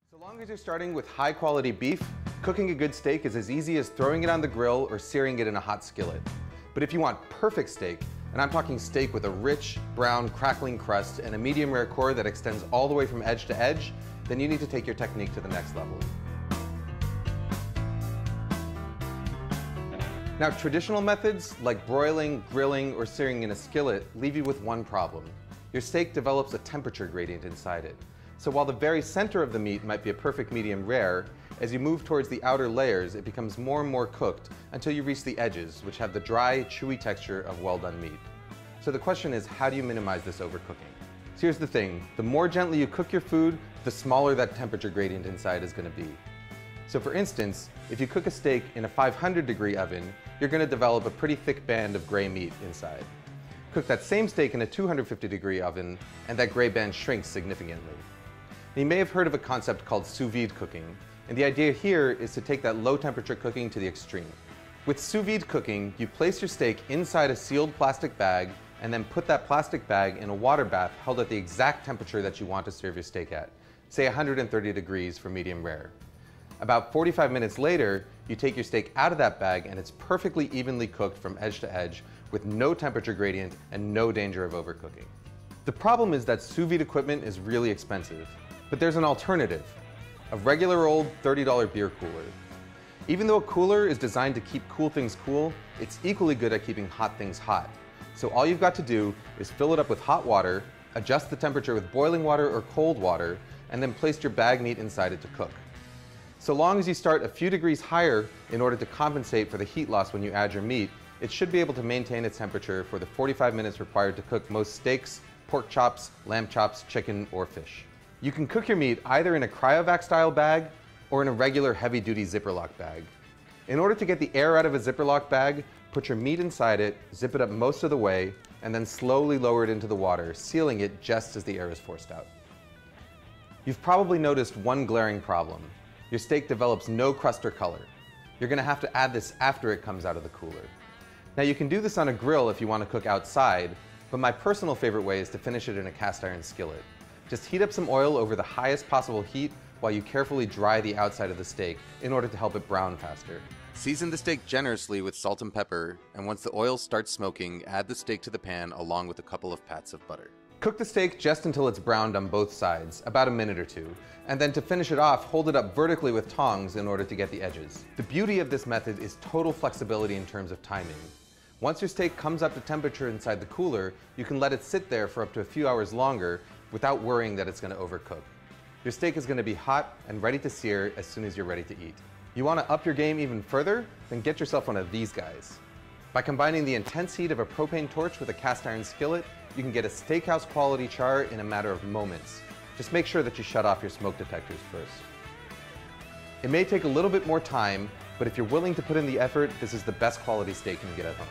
So long as you're starting with high quality beef, cooking a good steak is as easy as throwing it on the grill or searing it in a hot skillet. But if you want perfect steak, and I'm talking steak with a rich, brown, crackling crust and a medium rare core that extends all the way from edge to edge, then you need to take your technique to the next level. Now, traditional methods like broiling, grilling, or searing in a skillet leave you with one problem. Your steak develops a temperature gradient inside it. So while the very center of the meat might be a perfect medium rare, as you move towards the outer layers, it becomes more and more cooked until you reach the edges, which have the dry, chewy texture of well-done meat. So the question is, how do you minimize this overcooking? So here's the thing, the more gently you cook your food, the smaller that temperature gradient inside is going to be. So for instance, if you cook a steak in a 500-degree oven, you're going to develop a pretty thick band of gray meat inside. Cook that same steak in a 250-degree oven, and that gray band shrinks significantly. You may have heard of a concept called sous vide cooking, and the idea here is to take that low temperature cooking to the extreme. With sous vide cooking, you place your steak inside a sealed plastic bag and then put that plastic bag in a water bath held at the exact temperature that you want to serve your steak at, say 130 degrees for medium rare. About 45 minutes later, you take your steak out of that bag and it's perfectly evenly cooked from edge to edge with no temperature gradient and no danger of overcooking. The problem is that sous vide equipment is really expensive. But there's an alternative, a regular old $30 beer cooler. Even though a cooler is designed to keep cool things cool, it's equally good at keeping hot things hot. So all you've got to do is fill it up with hot water, adjust the temperature with boiling water or cold water, and then place your bag meat inside it to cook. So long as you start a few degrees higher in order to compensate for the heat loss when you add your meat, it should be able to maintain its temperature for the 45 minutes required to cook most steaks, pork chops, lamb chops, chicken, or fish. You can cook your meat either in a cryovac style bag or in a regular heavy duty Ziploc bag. In order to get the air out of a Ziploc bag, put your meat inside it, zip it up most of the way, and then slowly lower it into the water, sealing it just as the air is forced out. You've probably noticed one glaring problem. Your steak develops no crust or color. You're going to have to add this after it comes out of the cooler. Now you can do this on a grill if you want to cook outside, but my personal favorite way is to finish it in a cast iron skillet. Just heat up some oil over the highest possible heat while you carefully dry the outside of the steak in order to help it brown faster. Season the steak generously with salt and pepper, and once the oil starts smoking, add the steak to the pan along with a couple of pats of butter. Cook the steak just until it's browned on both sides, about a minute or two, and then to finish it off, hold it up vertically with tongs in order to get the edges. The beauty of this method is total flexibility in terms of timing. Once your steak comes up to temperature inside the cooler, you can let it sit there for up to a few hours longer without worrying that it's going to overcook. Your steak is going to be hot and ready to sear as soon as you're ready to eat. You want to up your game even further? Then get yourself one of these guys. By combining the intense heat of a propane torch with a cast iron skillet, you can get a steakhouse quality char in a matter of moments. Just make sure that you shut off your smoke detectors first. It may take a little bit more time, but if you're willing to put in the effort, this is the best quality steak you can get at home.